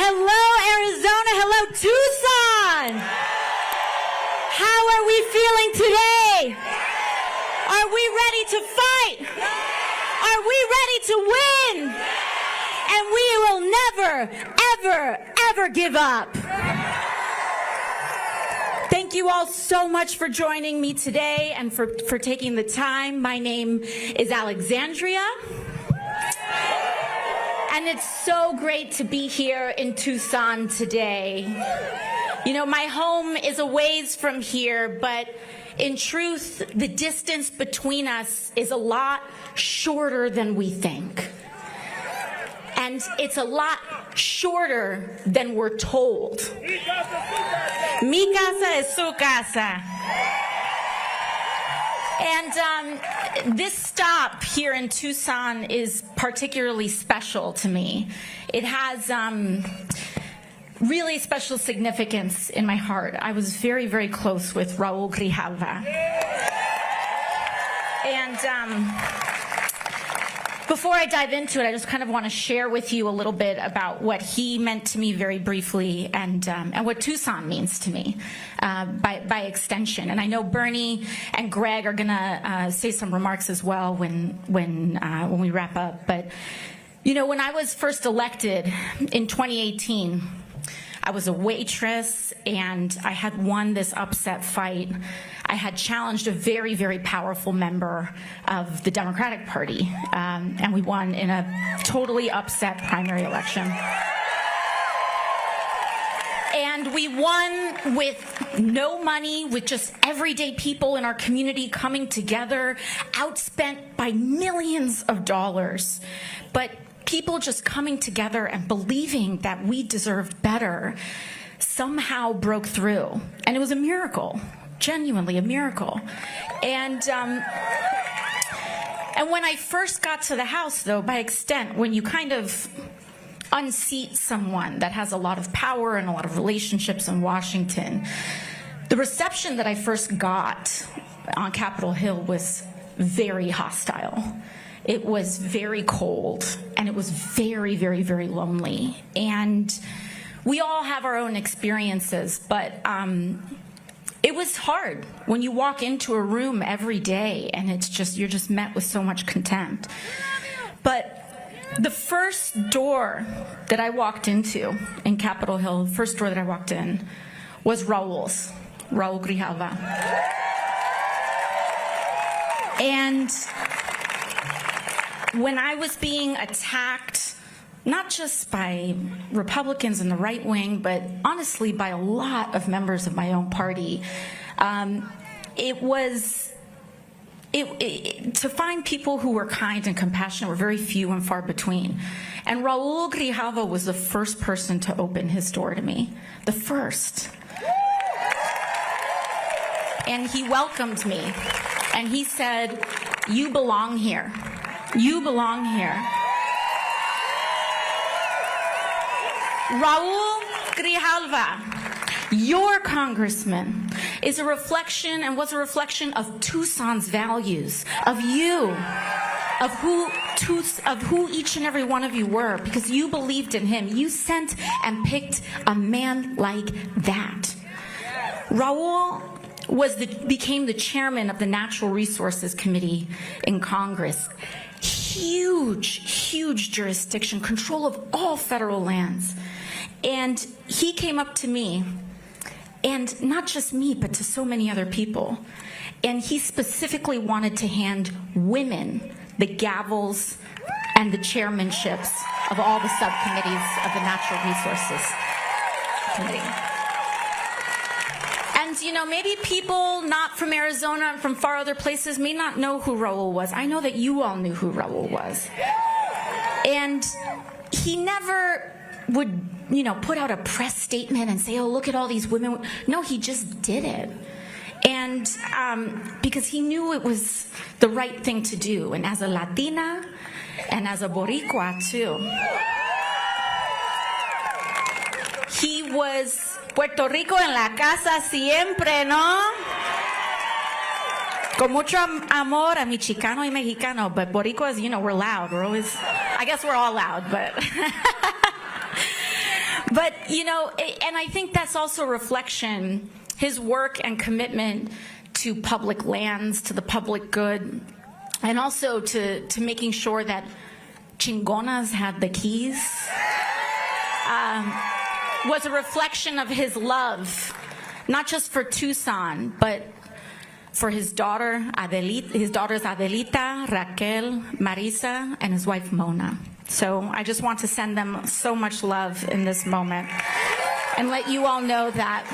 Hello, Arizona. Hello, Tucson. How are we feeling today? Are we ready to fight? Are we ready to win? And we will never, ever, ever give up. Thank you all so much for joining me today and for taking the time. My name is Alexandria. And it's so great to be here in Tucson today. You know, my home is a ways from here, but in truth, the distance between us is a lot shorter than we think. And it's a lot shorter than we're told. Mi casa es su casa. And this stop here in Tucson is particularly special to me. It has really special significance in my heart. I was very, very close with Raul Grijalva. And before I dive into it, I just kind of want to share with you a little bit about what he meant to me very briefly and what Tucson means to me by extension. And I know Bernie and Greg are going to say some remarks as well when we wrap up. But, you know, when I was first elected in 2018, I was a waitress, and I had won this upset fight. I had challenged a very, very powerful member of the Democratic Party, and we won in a totally upset primary election. And we won with no money, with just everyday people in our community coming together, outspent by millions of dollars. But people just coming together and believing that we deserved better somehow broke through. And it was a miracle, genuinely a miracle. And when I first got to the House, though, by extent, when you kind of unseat someone that has a lot of power and a lot of relationships in Washington, the reception that I first got on Capitol Hill was very hostile. It was very cold, and it was very, very, very lonely. And we all have our own experiences, but it was hard when you walk into a room every day and it's just, you're just met with so much contempt. But the first door that I walked into in Capitol Hill, the first door that I walked in was Raul's, Raul Grijalva. And when I was being attacked, not just by Republicans in the right wing, but honestly by a lot of members of my own party, to find people who were kind and compassionate were very few and far between. And Raul Grijalva was the first person to open his door to me, the first. And he welcomed me, and he said, "You belong here. You belong here." Raul Grijalva, your congressman, is a reflection and was a reflection of Tucson's values, of you, of who each and every one of you were, because you believed in him. You sent and picked a man like that. Raul became the chairman of the Natural Resources Committee in Congress. Huge jurisdiction, control of all federal lands. And he came up to me, and not just me, but to so many other people. And he specifically wanted to hand women the gavels and the chairmanships of all the subcommittees of the Natural Resources Committee. And, you know, maybe people not from Arizona and from far other places may not know who Raul was. I know that you all knew who Raul was. And he never would, you know, put out a press statement and say, "Oh, look at all these women." No, he just did it. And because he knew it was the right thing to do. And as a Latina and as a Boricua, too. He was Puerto Rico en la casa siempre, ¿no? Con mucho amor a mi Chicano y Mexicano, but Boricuas, you know, we're loud. We're always, I guess we're all loud, but But, you know, and I think that's also a reflection, his work and commitment to public lands, to the public good, and also to making sure that chingonas had the keys, was a reflection of his love, not just for Tucson, but for his daughter, his daughters Adelita, Raquel, Marisa, and his wife Mona. So I just want to send them so much love in this moment and let you all know that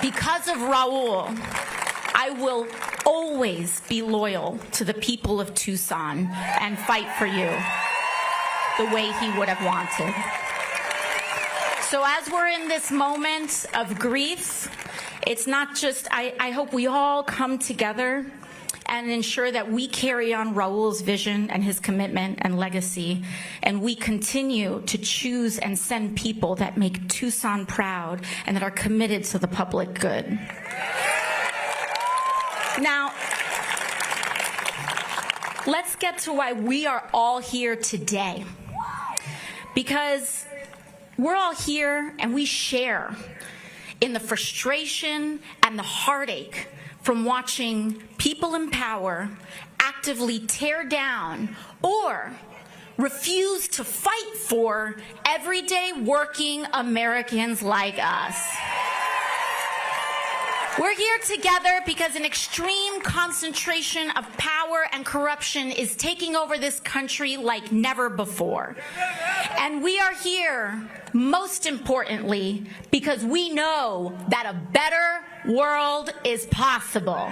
because of Raul, I will always be loyal to the people of Tucson and fight for you the way he would have wanted. So as we're in this moment of grief, it's not just, I hope we all come together and ensure that we carry on Raul's vision and his commitment and legacy, and we continue to choose and send people that make Tucson proud and that are committed to the public good. Now, let's get to why we are all here today. Because we're all here and we share in the frustration and the heartache from watching people in power actively tear down or refuse to fight for everyday working Americans like us. We're here together because an extreme concentration of power and corruption is taking over this country like never before. And we are here, most importantly, because we know that a better world is possible.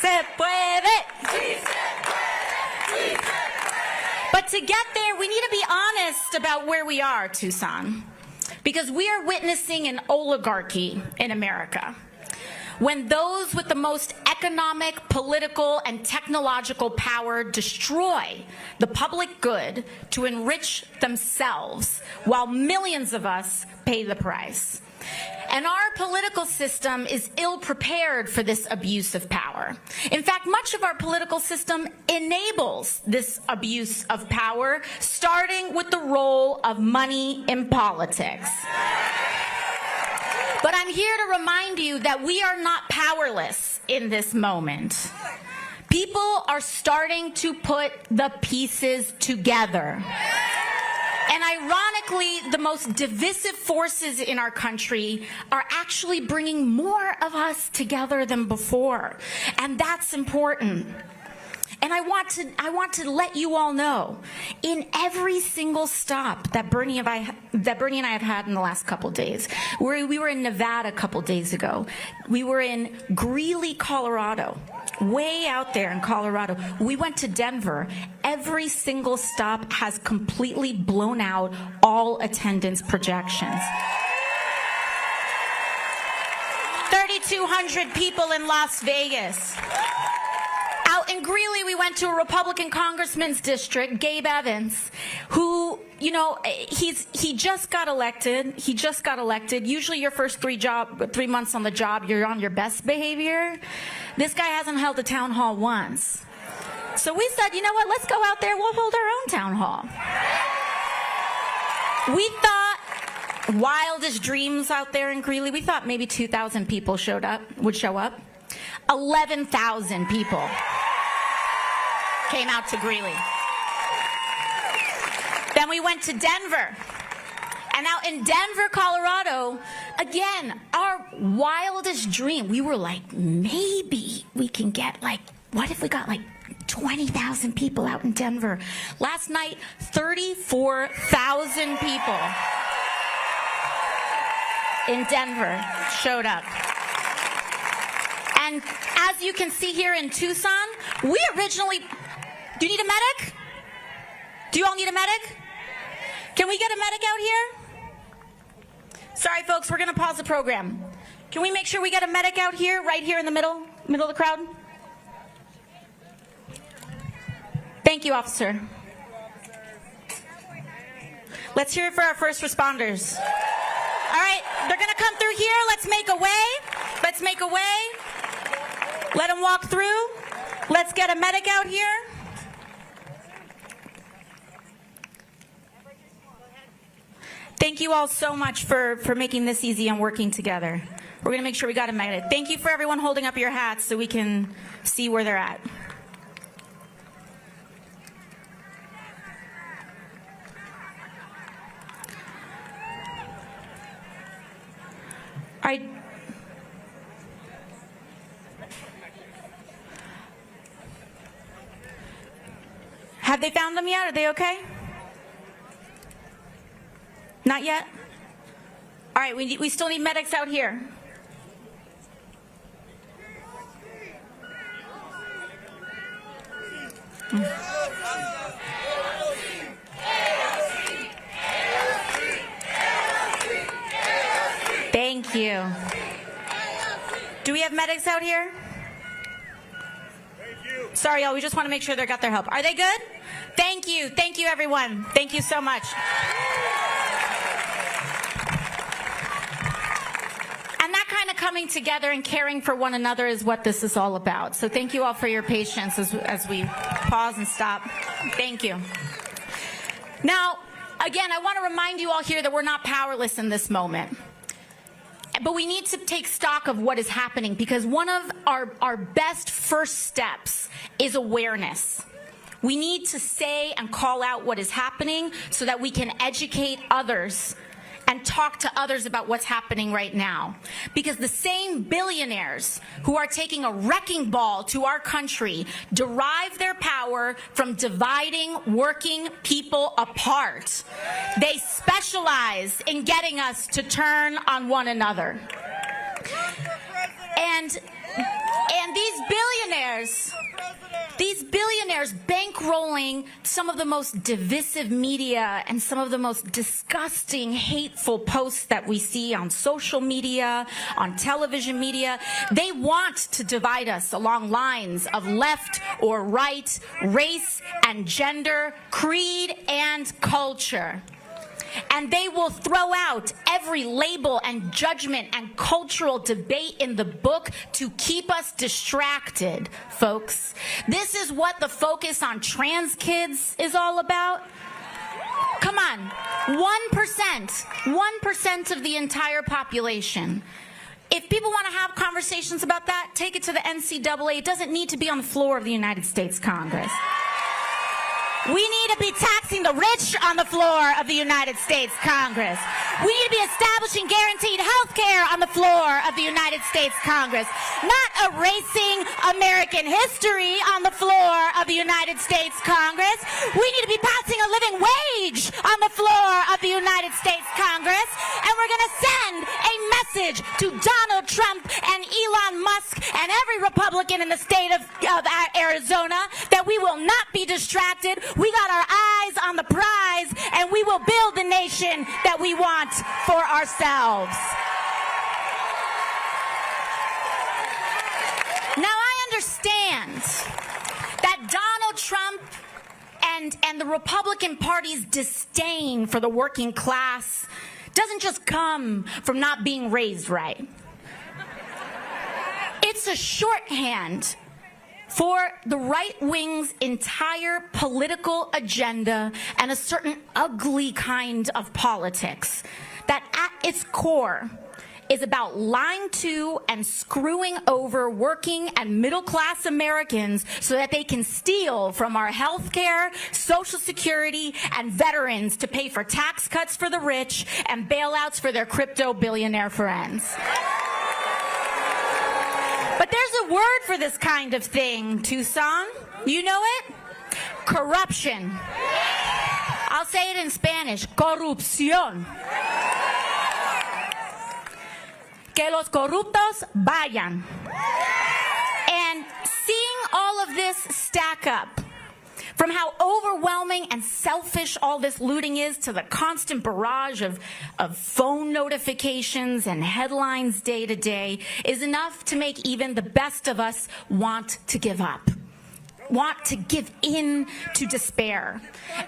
Se puede. But to get there, we need to be honest about where we are, Tucson, because we are witnessing an oligarchy in America. When those with the most economic, political, and technological power destroy the public good to enrich themselves, while millions of us pay the price. And our political system is ill-prepared for this abuse of power. In fact, much of our political system enables this abuse of power, starting with the role of money in politics. But I'm here to remind you that we are not powerless in this moment. People are starting to put the pieces together. And ironically, the most divisive forces in our country are actually bringing more of us together than before. And that's important. And I want to let you all know, in every single stop that Bernie and I have had in the last couple days, we were in Nevada a couple days ago. We were in Greeley, Colorado, way out there in Colorado. We went to Denver. Every single stop has completely blown out all attendance projections. 3,200 people in Las Vegas. Out in Greeley, we went to a Republican congressman's district, Gabe Evans, who, you know, he just got elected. He just got elected. Usually your first 3 months on the job, you're on your best behavior. This guy hasn't held a town hall once. So we said, you know what, let's go out there, we'll hold our own town hall. We thought wildest dreams out there in Greeley. We thought maybe 2,000 people would show up. 11,000 people came out to Greeley. Then we went to Denver. And out in Denver, Colorado, again, our wildest dream, we were like, maybe we can get what if we got 20,000 people out in Denver? Last night, 34,000 people in Denver showed up. And as you can see here in Tucson, we originally, do you need a medic? Do you all need a medic? Can we get a medic out here? Sorry folks, we're gonna pause the program. Can we make sure we get a medic out here, right here in the middle of the crowd? Thank you, officer. Let's hear it for our first responders. All right, they're gonna come through here. Let's make a way. Let's make a way. Let them walk through. Let's get a medic out here. Thank you all so much for making this easy and working together. We're going to make sure we got a medic. Thank you for everyone holding up your hats so we can see where they're at. All right. Have they found them yet? Are they okay? Not yet? All right, we still need medics out here. Thank you. Do we have medics out here? Sorry, y'all, we just want to make sure they got their help. Are they good? Thank you, everyone. Thank you so much. And that kind of coming together and caring for one another is what this is all about. So thank you all for your patience as we pause and stop. Thank you. Now, again, I want to remind you all here that we're not powerless in this moment. But we need to take stock of what is happening, because one of our best first steps is awareness. We need to say and call out what is happening so that we can educate others and talk to others about what's happening right now. Because the same billionaires who are taking a wrecking ball to our country derive their power from dividing working people apart. They specialize in getting us to turn on one another. And these billionaires bankrolling some of the most divisive media and some of the most disgusting, hateful posts that we see on social media, on television media. They want to divide us along lines of left or right, race and gender, creed and culture. And they will throw out every label and judgment and cultural debate in the book to keep us distracted, folks. This is what the focus on trans kids is all about. Come on, 1% of the entire population. If people want to have conversations about that, take it to the NCAA. It doesn't need to be on the floor of the United States Congress. We need to be taxing the rich on the floor of the United States Congress. We need to be establishing guaranteed health care on the floor of the United States Congress, not erasing American history on the floor of the United States Congress. We need to be passing a living wage on the floor of the United States Congress, and we're going to send a message to Donald Trump and Elon Musk and every Republican in the state of Arizona that we will not be distracted. We got our eyes on the prize, and we will build the nation that we want for ourselves. Now, I understand that Donald Trump and the Republican Party's disdain for the working class doesn't just come from not being raised right. It's a shorthand for the right wing's entire political agenda and a certain ugly kind of politics that at its core is about lying to and screwing over working and middle-class Americans so that they can steal from our health care, Social Security, and veterans to pay for tax cuts for the rich and bailouts for their crypto billionaire friends. But there's a word for this kind of thing, Tucson. You know it? Corruption. I'll say it in Spanish. Corrupción. Que los corruptos vayan. And seeing all of this stack up, from how overwhelming and selfish all this looting is to the constant barrage of phone notifications and headlines day to day, is enough to make even the best of us want to give up, want to give in to despair.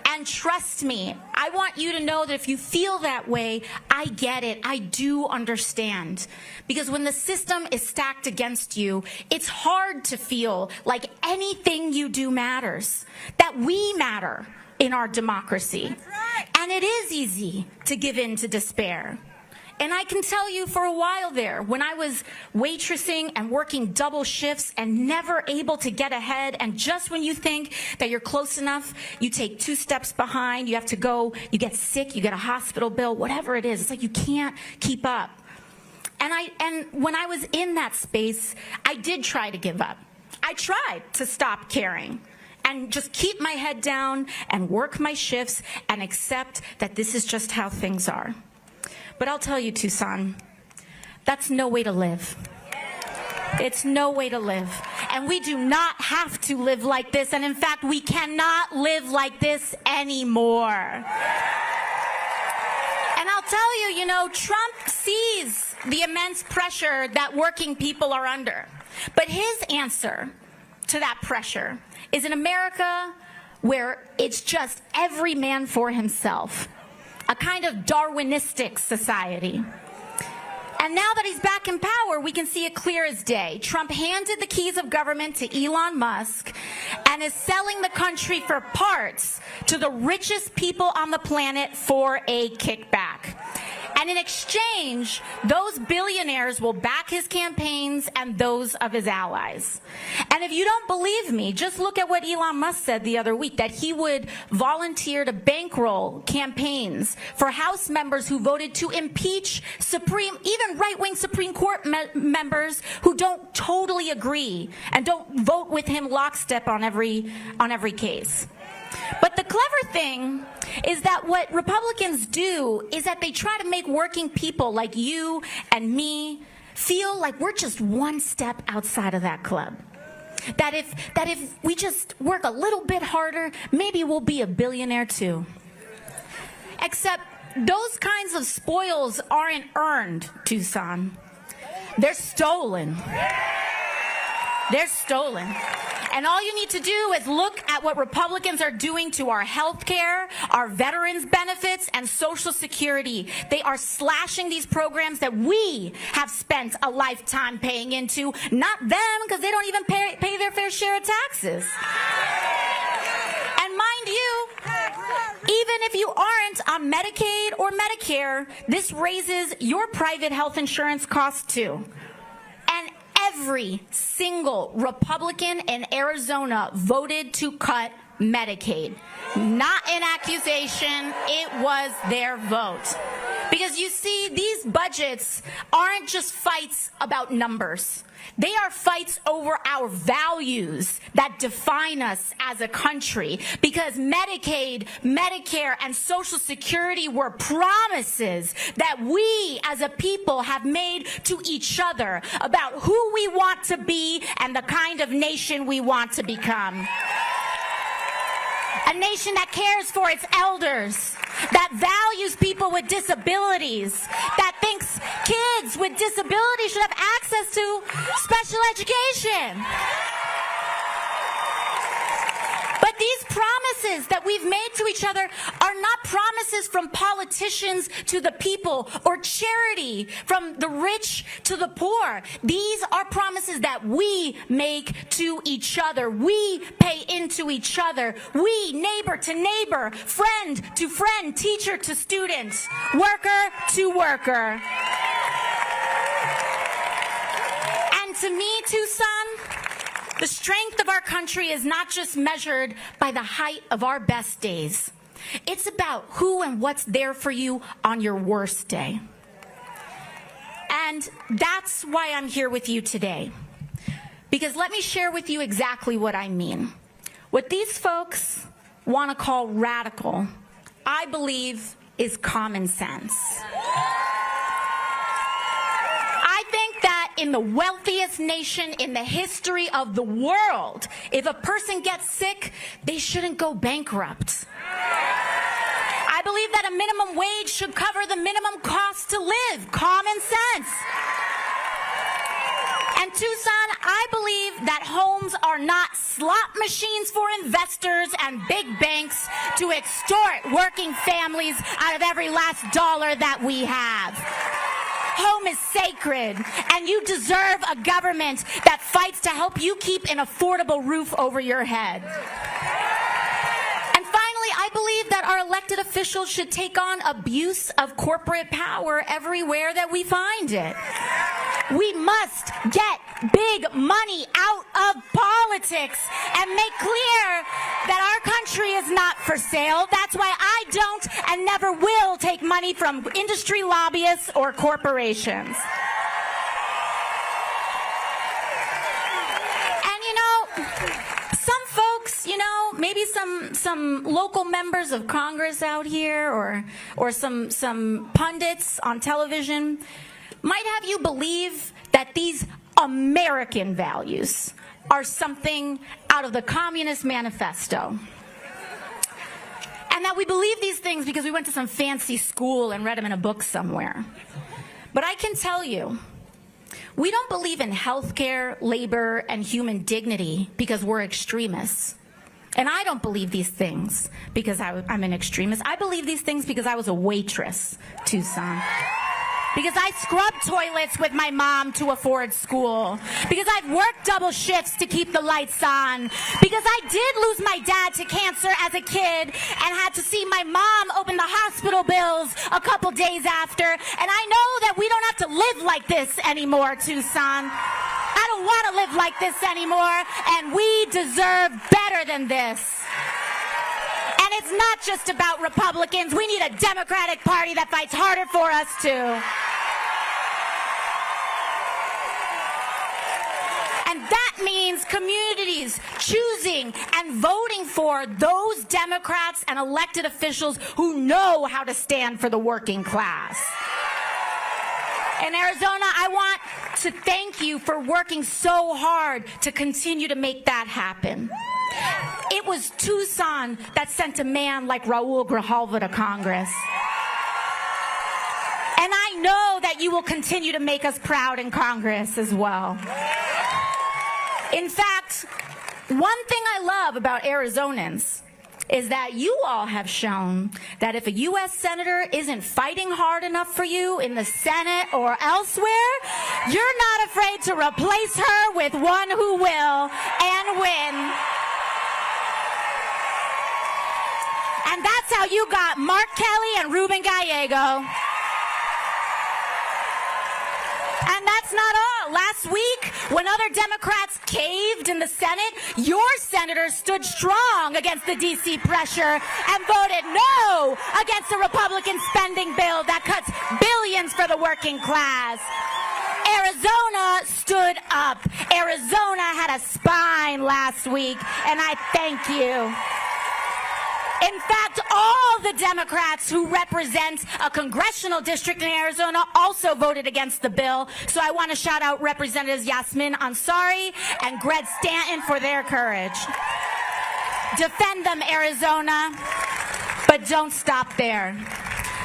And trust me, I want you to know that if you feel that way, I get it. I do understand. Because when the system is stacked against you, it's hard to feel like anything you do matters, that we matter in our democracy. And it is easy to give in to despair. And I can tell you, for a while there, when I was waitressing and working double shifts and never able to get ahead, and just when you think that you're close enough, you take 2 steps behind, you have to go, you get sick, you get a hospital bill, whatever it is. It's like you can't keep up. And when I was in that space, I did try to give up. I tried to stop caring and just keep my head down and work my shifts and accept that this is just how things are. But I'll tell you, Tucson, that's no way to live. It's no way to live. And we do not have to live like this. And in fact, we cannot live like this anymore. And I'll tell you, Trump sees the immense pressure that working people are under. But his answer to that pressure is an America where it's just every man for himself. A kind of Darwinistic society. And now that he's back in power, we can see it clear as day. Trump handed the keys of government to Elon Musk and is selling the country for parts to the richest people on the planet for a kickback. And in exchange, those billionaires will back his campaigns and those of his allies. And if you don't believe me, just look at what Elon Musk said the other week, that he would volunteer to bankroll campaigns for House members who voted to impeach even right-wing Supreme Court members who don't totally agree and don't vote with him lockstep on every case. But the clever thing is that what Republicans do is that they try to make working people like you and me feel like we're just one step outside of that club. That if we just work a little bit harder, maybe we'll be a billionaire too. Except those kinds of spoils aren't earned, Tucson. They're stolen. They're stolen. And all you need to do is look at what Republicans are doing to our health care, our veterans benefits, and Social Security. They are slashing these programs that we have spent a lifetime paying into, not them, because they don't even pay their fair share of taxes. And mind you, even if you aren't on Medicaid or Medicare, this raises your private health insurance costs too. And every single Republican in Arizona voted to cut Medicaid. Not an accusation, it was their vote. Because you see, these budgets aren't just fights about numbers. They are fights over our values that define us as a country. Because Medicaid, Medicare, and Social Security were promises that we as a people have made to each other about who we want to be and the kind of nation we want to become. A nation that cares for its elders, that values people with disabilities, that thinks kids with disabilities should have access to special education. But these promises that we've made to each other are not promises from politicians to the people or charity from the rich to the poor. These are promises that we make to each other. We pay into each other. We, neighbor to neighbor, friend to friend, teacher to student, worker to worker. And to me, Tucson, the strength of our country is not just measured by the height of our best days. It's about who and what's there for you on your worst day. And that's why I'm here with you today. Because let me share with you exactly what I mean. What these folks want to call radical, I believe, is common sense. I think that in the wealthiest nation in the history of the world, if a person gets sick, they shouldn't go bankrupt. I believe that a minimum wage should cover the minimum cost to live. Common sense. And Tucson, I believe that homes are not slot machines for investors and big banks to extort working families out of every last dollar that we have. Home is sacred, and you deserve a government that fights to help you keep an affordable roof over your head. And finally, I believe that our our elected officials should take on abuse of corporate power everywhere that we find it. We must get big money out of politics and make clear that our country is not for sale. That's why I don't and never will take money from industry lobbyists or corporations. And you know, some folks, you know, maybe some local members of Congress out here or some pundits on television might have you believe that these American values are something out of the Communist Manifesto. And that we believe these things because we went to some fancy school and read them in a book somewhere. But I can tell you, we don't believe in healthcare, labor, and human dignity because we're extremists. And I don't believe these things because I'm an extremist. I believe these things because I was a waitress, Tucson. Because I scrubbed toilets with my mom to afford school. Because I've worked double shifts to keep the lights on. Because I did lose my dad to cancer as a kid and had to see my mom open the hospital bills a couple days after. And I know that we don't have to live like this anymore, Tucson. I don't want to live like this anymore, and we deserve better than this. And it's not just about Republicans. We need a Democratic Party that fights harder for us, too. And that means communities choosing and voting for those Democrats and elected officials who know how to stand for the working class. In Arizona, I want to thank you for working so hard to continue to make that happen. It was Tucson that sent a man like Raul Grijalva to Congress. And I know that you will continue to make us proud in Congress as well. In fact, one thing I love about Arizonans is that you all have shown that if a U.S. Senator isn't fighting hard enough for you in the Senate or elsewhere, you're not afraid to replace her with one who will and win. And that's how you got Mark Kelly and Ruben Gallego. And that's not all. Last week, when other Democrats caved in the Senate, your senators stood strong against the D.C. pressure and voted no against a Republican spending bill that cuts billions for the working class. Arizona stood up. Arizona had a spine last week, and I thank you. In fact, all the Democrats who represent a congressional district in Arizona also voted against the bill. So I want to shout out Representatives Yasmin Ansari and Greg Stanton for their courage. Defend them, Arizona, but don't stop there.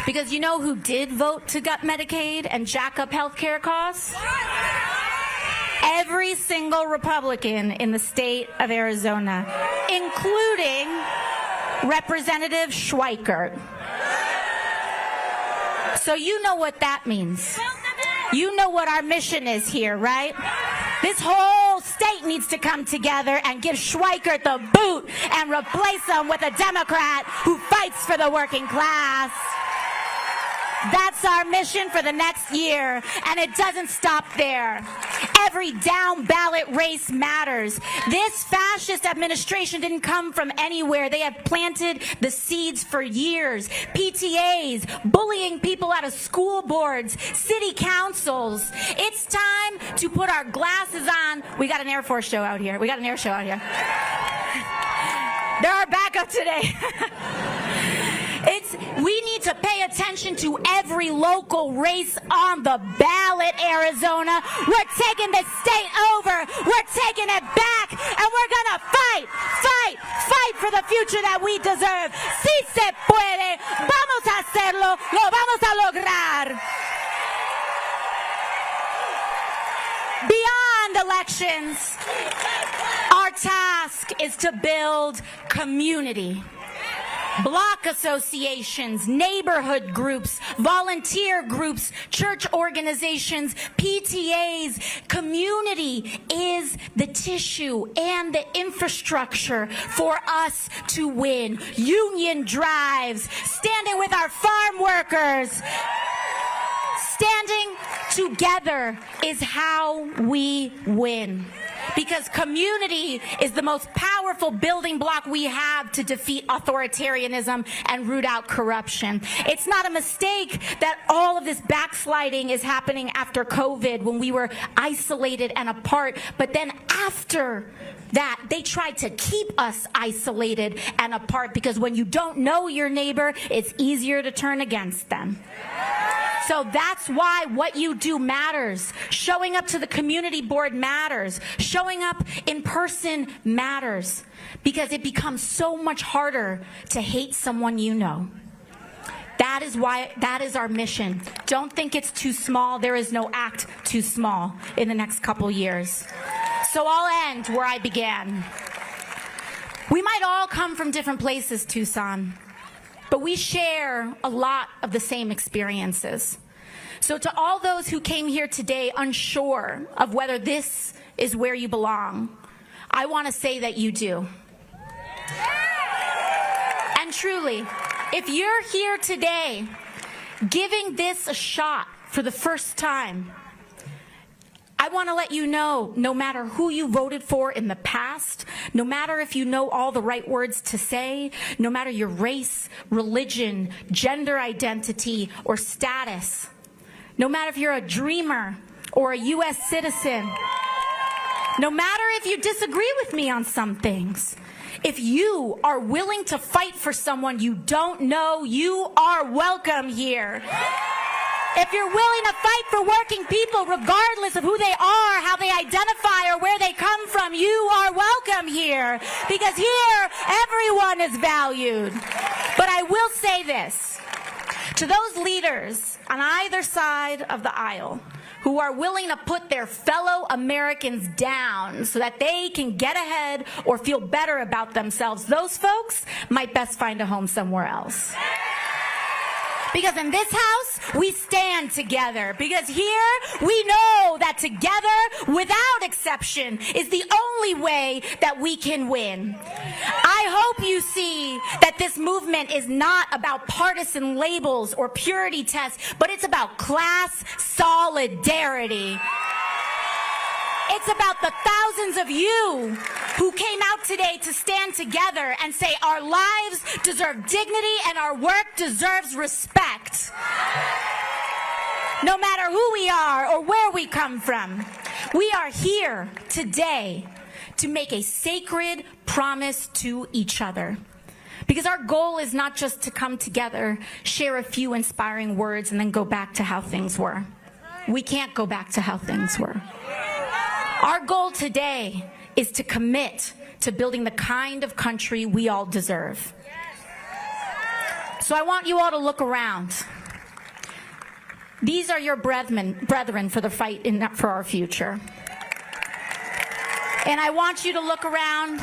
Because you know who did vote to gut Medicaid and jack up health care costs? Every single Republican in the state of Arizona, including Representative Schweikert. So you know what that means. You know what our mission is here, right? This whole state needs to come together and give Schweikert the boot and replace him with a Democrat who fights for the working class. That's our mission for the next year, and it doesn't stop there. Every down ballot race matters. This fascist administration didn't come from anywhere. They have planted the seeds for years. PTAs, bullying people out of school boards, city councils. It's time to put our glasses on. We got an Air Force show out here. They're our backup today. We need to pay attention to every local race on the ballot, Arizona. We're taking this state over. We're taking it back. And we're going to fight for the future that we deserve. Si se puede. Vamos a hacerlo. Lo vamos a lograr. Beyond elections, our task is to build community. block associations, neighborhood groups, volunteer groups, church organizations, PTAs. Community is the tissue and the infrastructure for us to win. Union drives, standing with our farm workers. Standing together is how we win. Because community is the most powerful building block we have to defeat authoritarianism and root out corruption. It's not a mistake that all of this backsliding is happening after COVID, when we were isolated and apart. But then after that, they tried to keep us isolated and apart, because when you don't know your neighbor, it's easier to turn against them. So that's why what you do matters. Showing up to the community board matters. Showing up in person matters, because it becomes so much harder to hate someone you know. That is our mission. Don't think it's too small. There is no act too small in the next couple years. So I'll end where I began. We might all come from different places, Tucson, but we share a lot of the same experiences. So to all those who came here today unsure of whether this is where you belong, I want to say that you do. And truly, if you're here today giving this a shot for the first time, I want to let you know, no matter who you voted for in the past, no matter if you know all the right words to say, no matter your race, religion, gender identity, or status, no matter if you're a dreamer or a U.S. citizen, no matter if you disagree with me on some things, if you are willing to fight for someone you don't know, you are welcome here. If you're willing to fight for working people, regardless of who they are, how they identify, or where they come from, you are welcome here. Because here, everyone is valued. But I will say this, to those leaders on either side of the aisle who are willing to put their fellow Americans down so that they can get ahead or feel better about themselves, those folks might best find a home somewhere else. Because in this house, we stand together. Because here, we know that together, without exception, is the only way that we can win. I hope you see that this movement is not about partisan labels or purity tests, but it's about class solidarity. It's about the thousands of you who came out today to stand together and say our lives deserve dignity and our work deserves respect. No matter who we are or where we come from, we are here today to make a sacred promise to each other. Because our goal is not just to come together, share a few inspiring words, and then go back to how things were. We can't go back to how things were. Our goal today is to commit to building the kind of country we all deserve. So I want you all to look around. These are your brethren for the fight for our future. And I want you to look around.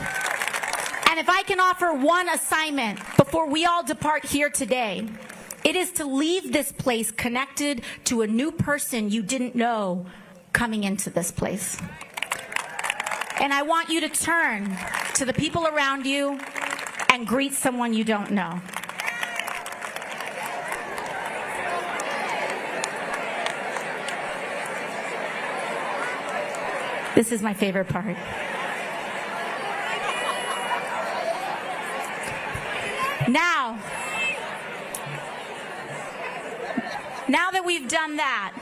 And if I can offer one assignment before we all depart here today, it is to leave this place connected to a new person you didn't know coming into this place. And I want you to turn to the people around you and greet someone you don't know. This is my favorite part. Now that we've done that,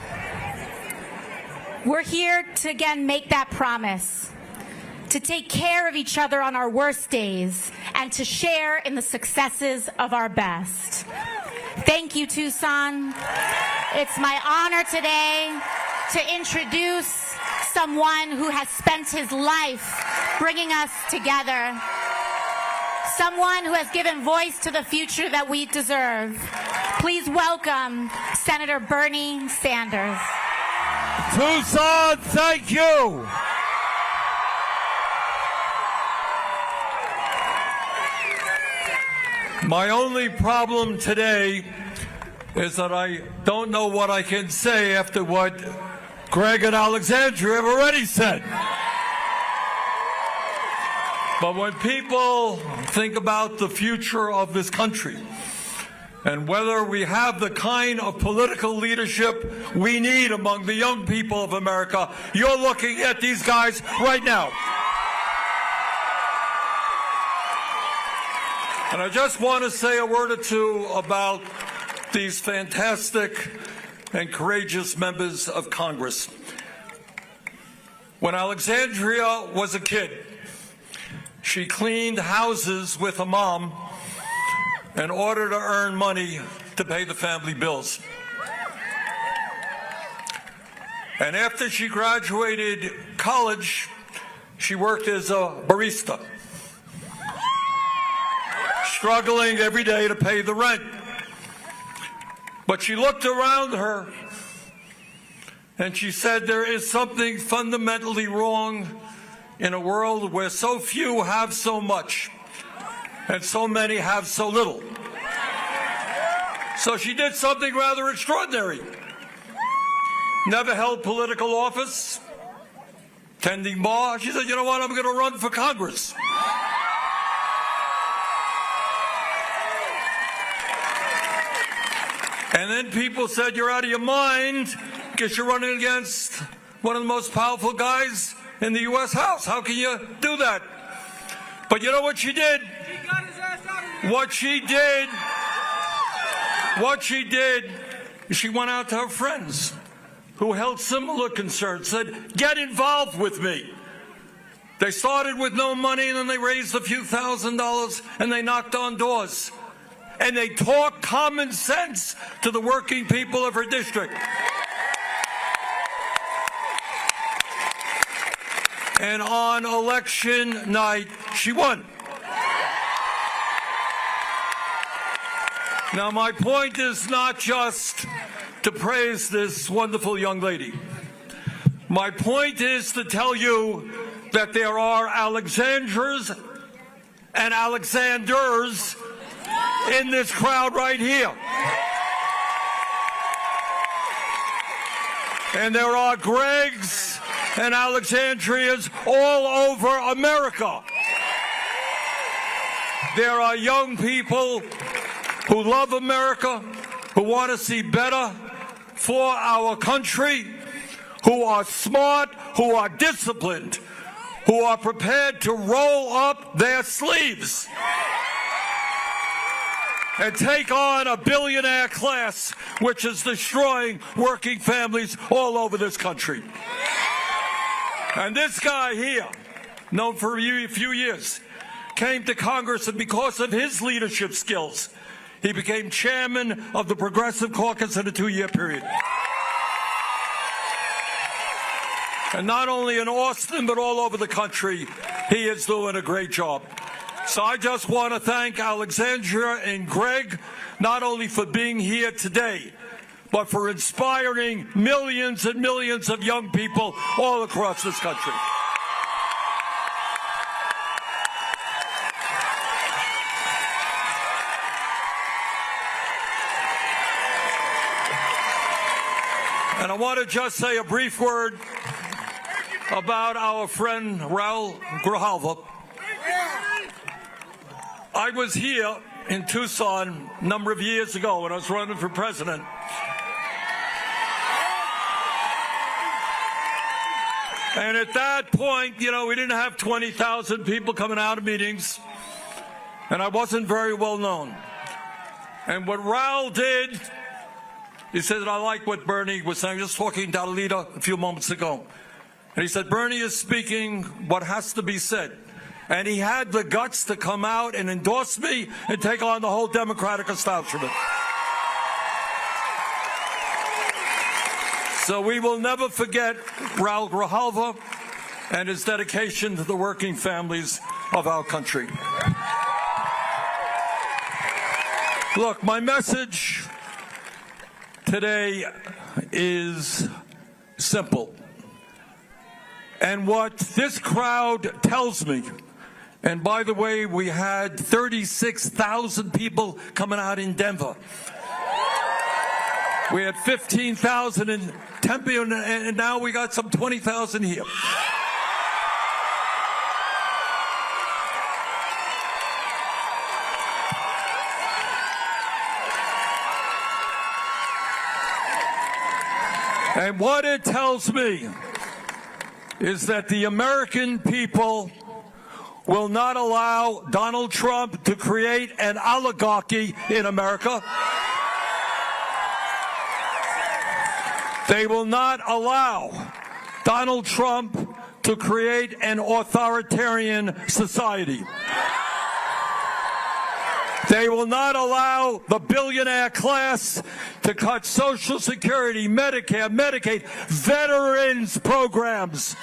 we're here to again make that promise, to take care of each other on our worst days, and to share in the successes of our best. Thank you, Tucson. It's my honor today to introduce someone who has spent his life bringing us together, someone who has given voice to the future that we deserve. Please welcome Senator Bernie Sanders. Tucson, thank you. My only problem today is that I don't know what I can say after what Greg and Alexandria have already said. But when people think about the future of this country and whether we have the kind of political leadership we need among the young people of America, you're looking at these guys right now. And I just want to say a word or two about these fantastic and courageous members of Congress. When Alexandria was a kid, she cleaned houses with her mom in order to earn money to pay the family bills. And after she graduated college, she worked as a barista, struggling every day to pay the rent. But she looked around her and she said, there is something fundamentally wrong in a world where so few have so much and so many have so little. So she did something rather extraordinary. Never held political office, tending bar. She said, you know what, I'm going to run for Congress. And then people said, you're out of your mind because you're running against one of the most powerful guys in the U.S. House. How can you do that? But you know what she did? What she did, she went out to her friends who held similar concerns, said, get involved with me. They started with no money, and then they raised a few $1,000s, and they knocked on doors. And they talked common sense to the working people of her district. And on election night, she won. Now, my point is not just to praise this wonderful young lady. My point is to tell you that there are Alexandras and Alexanders in this crowd right here. And there are Gregs and Alexandrias all over America. There are young people who love America, who want to see better for our country, who are smart, who are disciplined, who are prepared to roll up their sleeves and take on a billionaire class which is destroying working families all over this country. And this guy here, known for a few years, came to Congress, and because of his leadership skills, he became chairman of the Progressive Caucus in a 2-year period. And not only in Austin, but all over the country, he is doing a great job. So I just want to thank Alexandria and Greg, not only for being here today, but for inspiring millions and millions of young people all across this country. And I want to just say a brief word about our friend Raul Grijalva. I was here in Tucson a number of years ago when I was running for president. And at that point, you know, we didn't have 20,000 people coming out of meetings, and I wasn't very well known. And what Raul did, he said, I like what Bernie was saying. I was just talking to Alita a few moments ago. And he said, Bernie is speaking what has to be said. And he had the guts to come out and endorse me and take on the whole Democratic establishment. So we will never forget Raul Grijalva and his dedication to the working families of our country. Look, my message today is simple. And what this crowd tells me And by the way, we had 36,000 people coming out in Denver. We had 15,000 in Tempe, and now we got some 20,000 here. And what it tells me is that the American people will not allow Donald Trump to create an oligarchy in America. They will not allow Donald Trump to create an authoritarian society. They will not allow the billionaire class to cut Social Security, Medicare, Medicaid, veterans programs,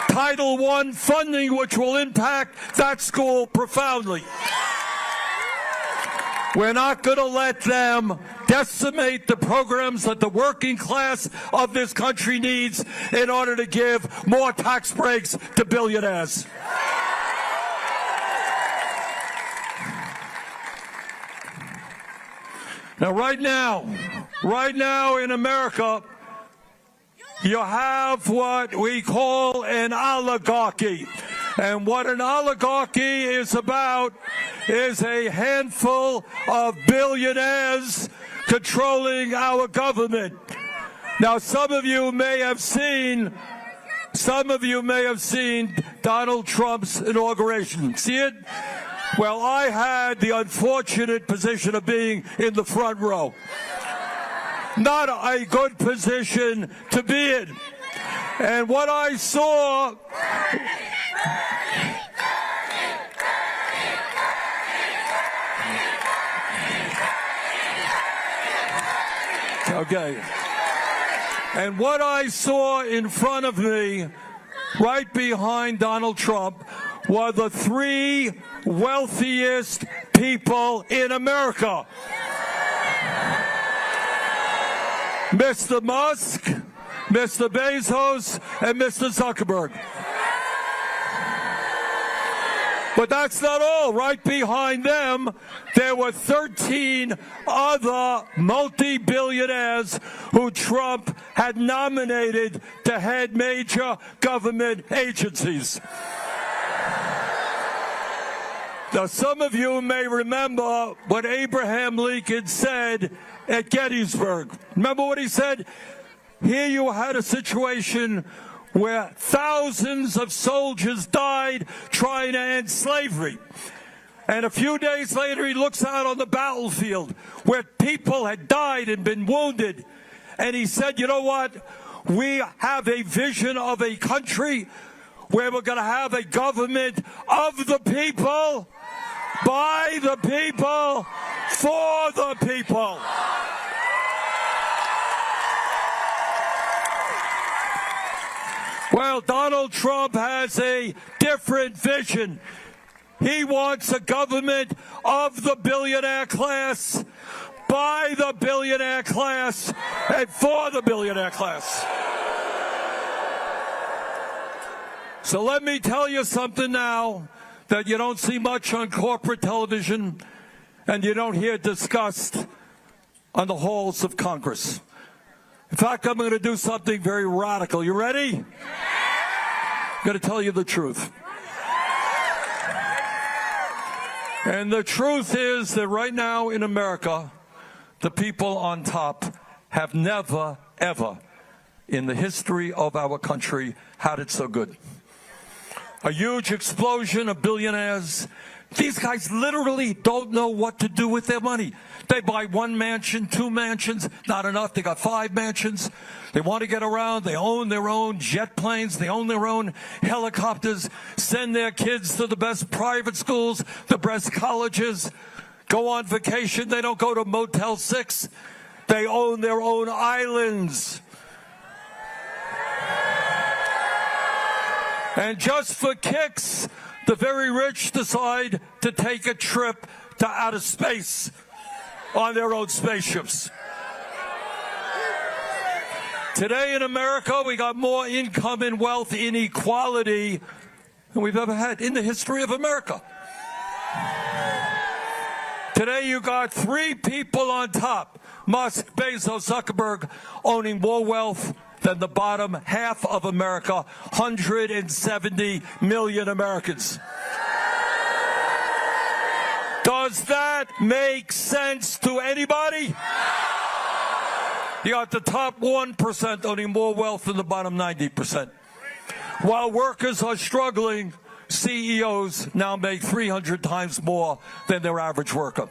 Title I funding, which will impact that school profoundly. We're not going to let them decimate the programs that the working class of this country needs in order to give more tax breaks to billionaires. Now, right now in America, you have what we call an oligarchy. And what an oligarchy is about is a handful of billionaires controlling our government. Now, some of you may have seen Donald Trump's inauguration. See it? Well, I had the unfortunate position of being in the front row. Not a good position to be in. And what I saw... Okay. And what I saw in front of me, right behind Donald Trump, were the three wealthiest people in America. Mr. Musk, Mr. Bezos, and Mr. Zuckerberg. But that's not all. Right behind them, there were 13 other multi-billionaires who Trump had nominated to head major government agencies. Now, some of you may remember what Abraham Lincoln said at Gettysburg. Remember what he said? Here you had a situation where thousands of soldiers died trying to end slavery. And a few days later, he looks out on the battlefield where people had died and been wounded. And he said, you know what? We have a vision of a country where we're going to have a government of the people, by the people, for the people. Well, Donald Trump has a different vision. He wants a government of the billionaire class, by the billionaire class, and for the billionaire class. So let me tell you something now that you don't see much on corporate television and you don't hear discussed on the halls of Congress. In fact, I'm going to do something very radical. You ready? I'm going to tell you the truth. And the truth is that right now in America, the people on top have never, ever in the history of our country had it so good. A huge explosion of billionaires. These guys literally don't know what to do with their money. They buy one mansion, two mansions, not enough. They got 5 mansions. They want to get around. They own their own jet planes. They own their own helicopters, send their kids to the best private schools, the best colleges, go on vacation. They don't go to Motel 6. They own their own islands. And just for kicks, the very rich decide to take a trip to outer space on their own spaceships. Today in America, we got more income and wealth inequality than we've ever had in the history of America. Today you got three people on top, Musk, Bezos, Zuckerberg, owning more wealth than the bottom half of America, 170 million Americans. Does that make sense to anybody? You got the top 1% owning more wealth than the bottom 90%. While workers are struggling, CEOs now make 300 times more than their average worker.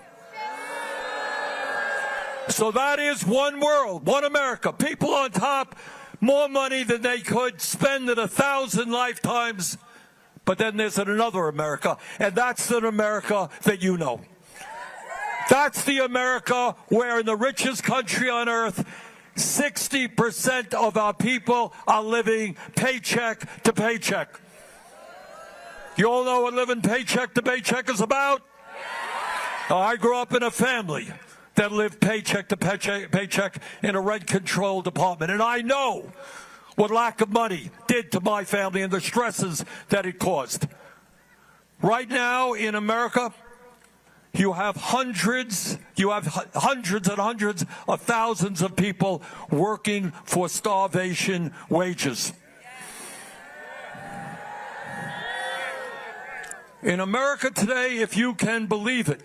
So that is one world, one America. People on top, more money than they could spend in 1,000 lifetimes. But then there's another America, and that's the America that you know. That's the America where in the richest country on earth, 60% of our people are living paycheck to paycheck. You all know what living paycheck to paycheck is about? I grew up in a family that lived paycheck to paycheck in a rent-controlled apartment, and I know what lack of money did to my family and the stresses that it caused. Right now in America, you have hundreds and hundreds of thousands of people working for starvation wages. In America today, if you can believe it,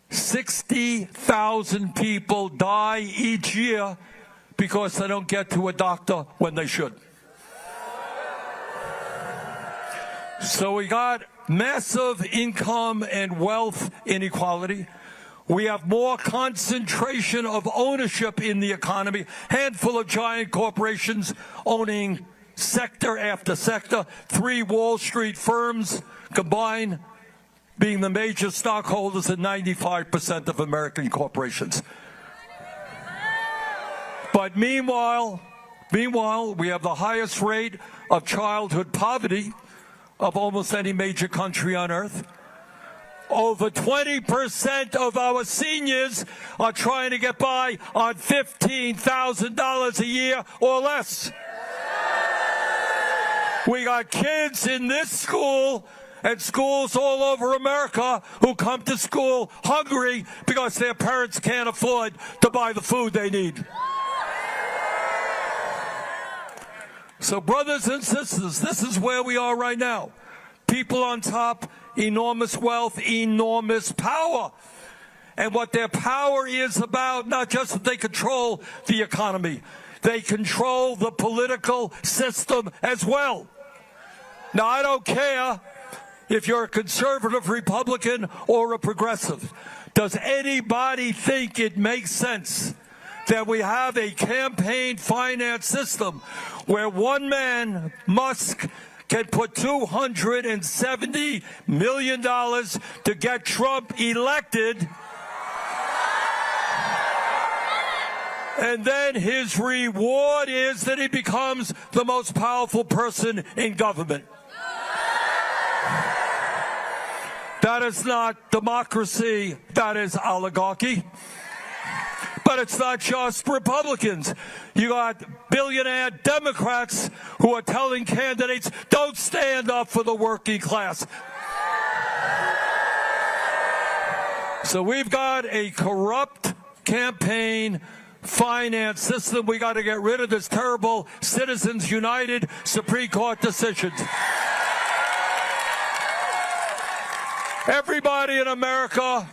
60,000 people die each year because they don't get to a doctor when they should. So we got massive income and wealth inequality. We have more concentration of ownership in the economy, handful of giant corporations owning sector after sector, 3 Wall Street firms combined being the major stockholders in 95% of American corporations. But meanwhile, we have the highest rate of childhood poverty of almost any major country on earth. Over 20% of our seniors are trying to get by on $15,000 a year or less. We got kids in this school and schools all over America who come to school hungry because their parents can't afford to buy the food they need. So brothers and sisters, this is where we are right now. People on top, enormous wealth, enormous power. And what their power is about, not just that they control the economy, they control the political system as well. Now, I don't care if you're a conservative Republican or a progressive. Does anybody think it makes sense that we have a campaign finance system where one man, Musk, can put $270 million to get Trump elected, and then his reward is that he becomes the most powerful person in government? That is not democracy, that is oligarchy. But it's not just Republicans. You got billionaire Democrats who are telling candidates, don't stand up for the working class. So we've got a corrupt campaign finance system. We got to get rid of this terrible Citizens United Supreme Court decisions. Everybody in America,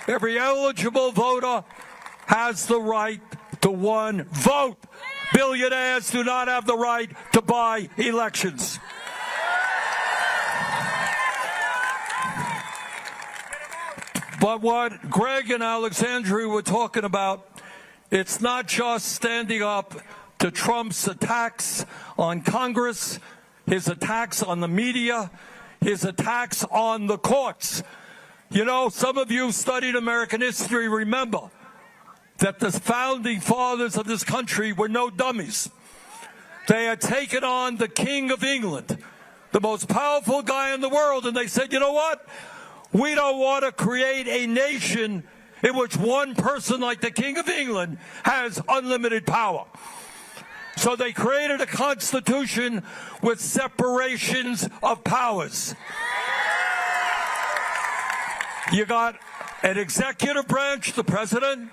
every eligible voter has the right to one vote. Billionaires do not have the right to buy elections. But what Greg and Alexandria were talking about, it's not just standing up to Trump's attacks on Congress, his attacks on the media, his attacks on the courts. You know, some of you studied American history remember that the founding fathers of this country were no dummies. They had taken on the King of England, the most powerful guy in the world, and they said, you know what? We don't want to create a nation in which one person like the King of England has unlimited power. So they created a constitution with separations of powers. You got an executive branch, the president,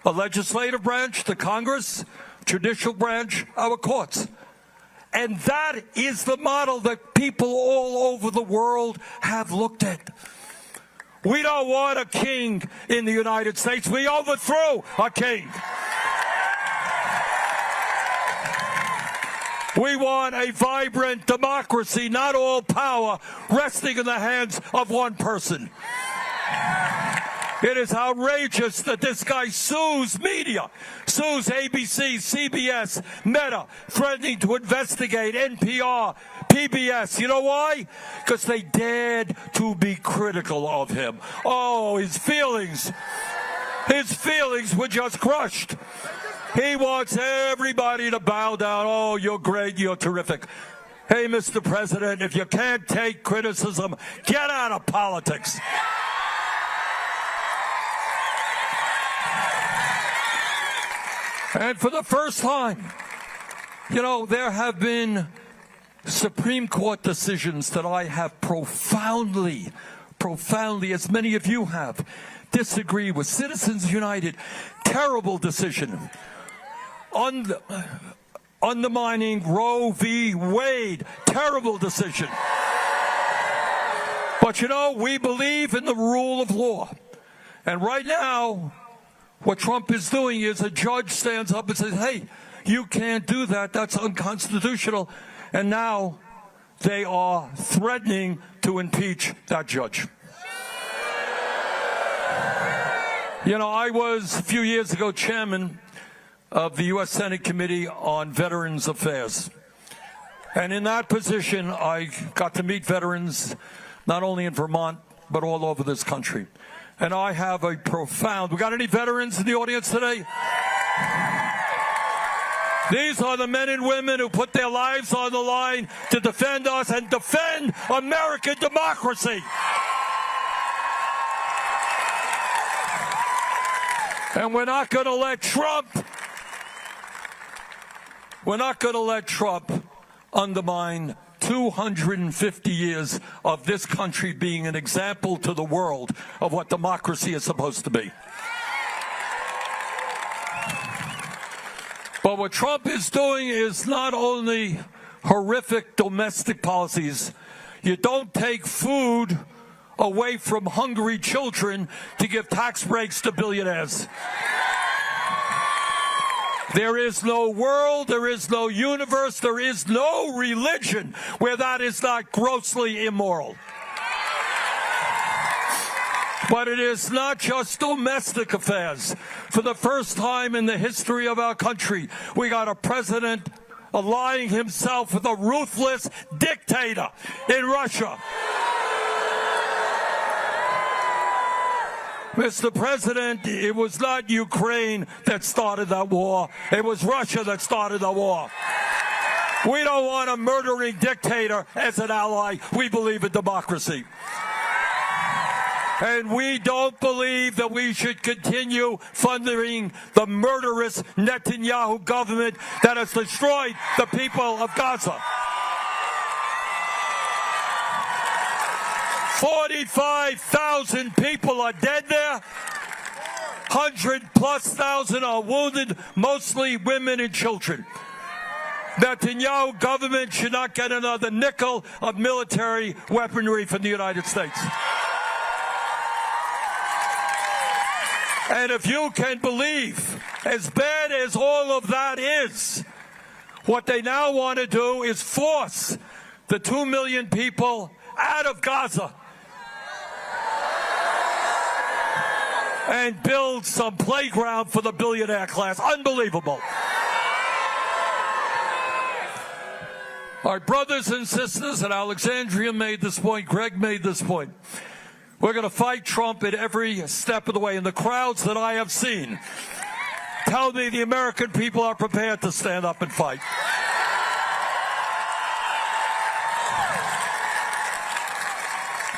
a legislative branch, the Congress, judicial branch, our courts. And that is the model that people all over the world have looked at. We don't want a king in the United States. We overthrew a king. We want a vibrant democracy, not all power resting in the hands of one person. It is outrageous that this guy sues media, sues ABC, CBS, Meta, threatening to investigate NPR, PBS. You know why? Because they dared to be critical of him. Oh, his feelings were just crushed. He wants everybody to bow down. Oh, you're great, you're terrific. Hey, Mr. President, if you can't take criticism, get out of politics. And for the first time, you know, there have been Supreme Court decisions that I have profoundly, as many of you have, disagree with. Citizens United, terrible decision. Undermining Roe v. Wade, terrible decision. But you know, we believe in the rule of law. And right now, what Trump is doing is a judge stands up and says, hey, you can't do that. That's unconstitutional. And now they are threatening to impeach that judge. You know, I was a few years ago chairman of the U.S. Senate Committee on Veterans Affairs. And in that position, I got to meet veterans not only in Vermont, but all over this country. And I have a profound... We got any veterans in the audience today? These are the men and women who put their lives on the line to defend us and defend American democracy. And we're not going to let Trump undermine 250 years of this country being an example to the world of what democracy is supposed to be. But what Trump is doing is not only horrific domestic policies. You don't take food away from hungry children to give tax breaks to billionaires. There is no world, there is no universe, there is no religion where that is not grossly immoral. But it is not just domestic affairs. For the first time in the history of our country, we got a president allying himself with a ruthless dictator in Russia. Mr. President, it was not Ukraine that started that war. It was Russia that started the war. We don't want a murdering dictator as an ally. We believe in democracy. And we don't believe that we should continue funding the murderous Netanyahu government that has destroyed the people of Gaza. 45,000 people are dead there. 100,000+ are wounded, mostly women and children. Netanyahu government should not get another nickel of military weaponry from the United States. And if you can believe, as bad as all of that is, what they now want to do is force the 2 million people out of Gaza and build some playground for the billionaire class. Unbelievable. Our brothers and sisters, and Alexandria made this point, Greg made this point. We're going to fight Trump at every step of the way. And the crowds that I have seen tell me the American people are prepared to stand up and fight.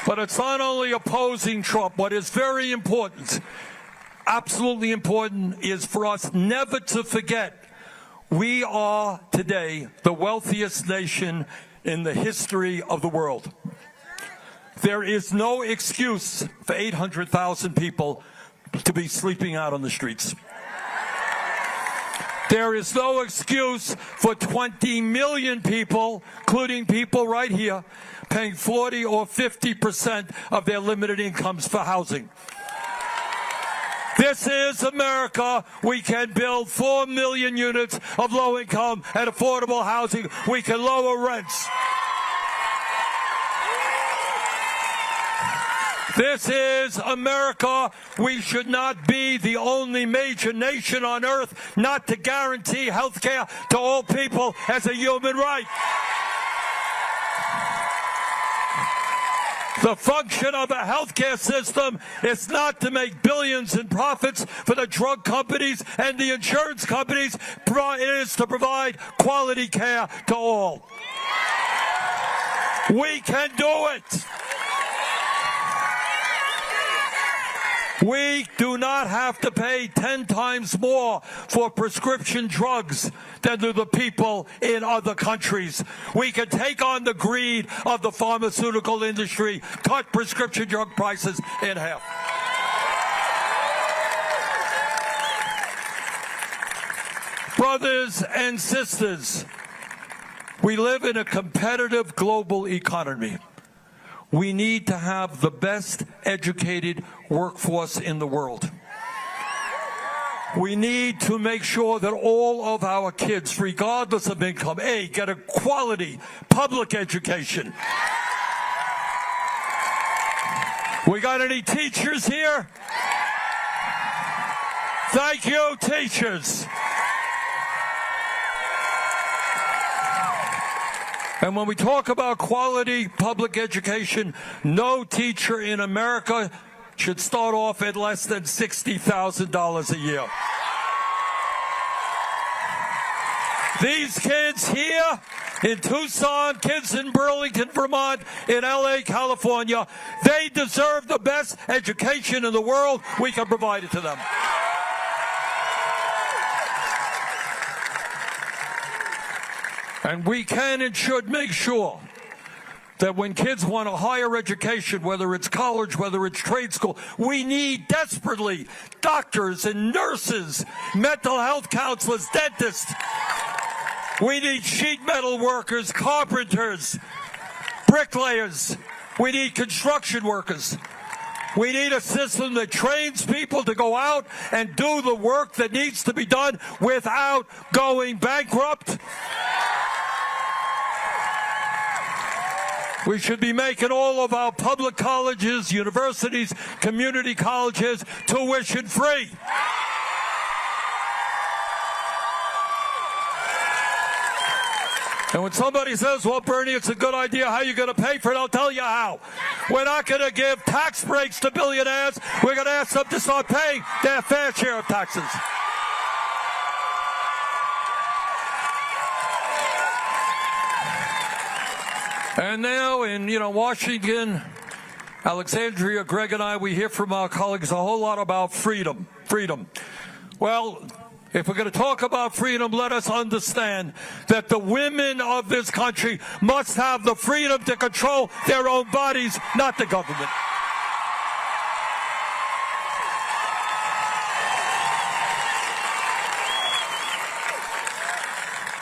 But it's not only opposing Trump. What is very important, absolutely important, is for us never to forget We are today the wealthiest nation in the history of the world. There is no excuse for 800,000 people to be sleeping out on the streets. There is no excuse for 20 million people, including people right here, paying 40 or 50% of their limited incomes for housing. This is America. We can build 4 million units of low-income and affordable housing. We can lower rents. This is America. We should not be the only major nation on earth not to guarantee health care to all people as a human right. The function of a healthcare system is not to make billions in profits for the drug companies and the insurance companies. It is to provide quality care to all. We can do it. We do not have to pay 10 times more for prescription drugs than do the people in other countries. We can take on the greed of the pharmaceutical industry, cut prescription drug prices in half. Brothers and sisters, we live in a competitive global economy. We need to have the best educated workforce in the world. We need to make sure that all of our kids, regardless of income, get a quality public education. We got any teachers here? Thank you, teachers. And when we talk about quality public education, no teacher in America should start off at less than $60,000 a year. These kids here in Tucson, kids in Burlington, Vermont, in LA, California, they deserve the best education in the world. We can provide it to them. And we can and should make sure that when kids want a higher education, whether it's college, whether it's trade school, we need desperately doctors and nurses, mental health counselors, dentists. We need sheet metal workers, carpenters, bricklayers. We need construction workers. We need a system that trains people to go out and do the work that needs to be done without going bankrupt. We should be making all of our public colleges, universities, community colleges tuition free. And when somebody says, well, Bernie, it's a good idea, how are you going to pay for it? I'll tell you how. We're not going to give tax breaks to billionaires. We're going to ask them to start paying their fair share of taxes. And now in, Washington, Alexandria, Greg and I, we hear from our colleagues a whole lot about freedom. Well, if we're going to talk about freedom, let us understand that the women of this country must have the freedom to control their own bodies, not the government.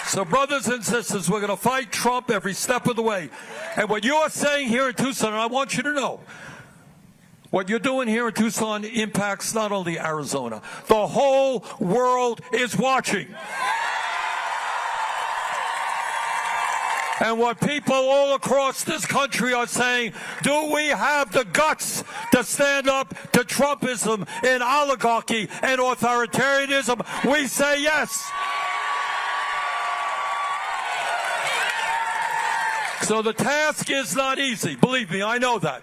So, brothers and sisters, we're going to fight Trump every step of the way. And what you're saying here in Tucson, and I want you to know, what you're doing here in Tucson impacts not only Arizona. The whole world is watching. And what people all across this country are saying, do we have the guts to stand up to Trumpism and oligarchy and authoritarianism? We say yes. So the task is not easy. Believe me, I know that.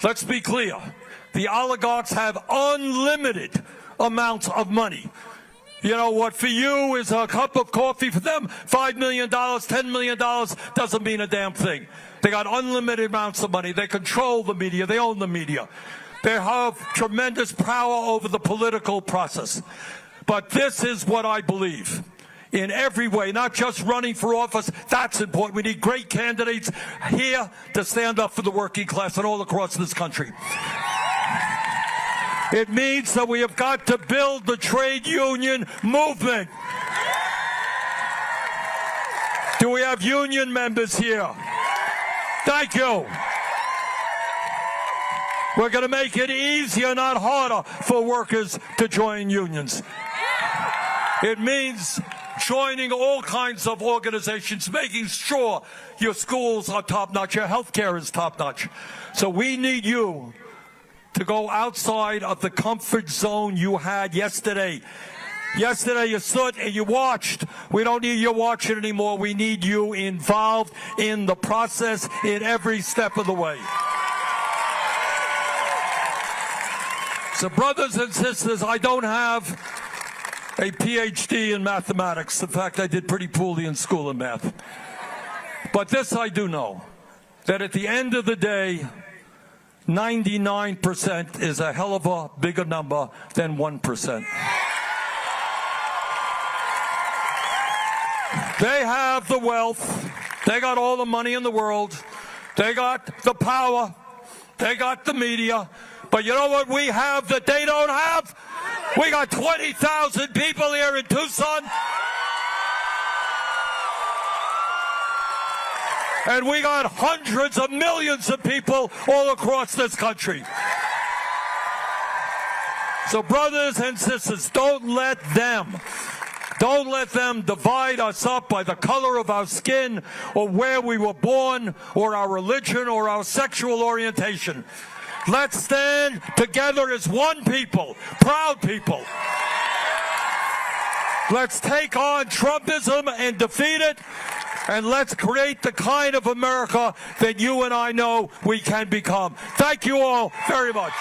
Let's be clear. The oligarchs have unlimited amounts of money. You know, what for you is a cup of coffee, for them, $5 million, $10 million doesn't mean a damn thing. They got unlimited amounts of money. They control the media. They own the media. They have tremendous power over the political process. But this is what I believe. in every way, not just running for office. That's important. We need great candidates here to stand up for the working class and all across this country. It means that we have got to build the trade union movement. Do we have union members here? Thank you. We're going to make it easier, not harder, for workers to join unions. It means joining all kinds of organizations, making sure your schools are top-notch, your health care is top-notch. So we need you to go outside of the comfort zone you had yesterday. Yesterday you stood and you watched. We don't need you watching anymore. We need you involved in the process in every step of the way. So brothers and sisters, I don't have a PhD in mathematics. In fact, I did pretty poorly in school in math. But this I do know, that at the end of the day, 99% is a hell of a bigger number than 1%. They have the wealth. They got all the money in the world. They got the power. They got the media. But you know what we have that they don't have? We got 20,000 people here in Tucson. And we got hundreds of millions of people all across this country. So brothers and sisters, don't let them divide us up by the color of our skin or where we were born or our religion or our sexual orientation. Let's stand together as one people, proud people. Let's take on Trumpism and defeat it. And let's create the kind of America that you and I know we can become. Thank you all very much.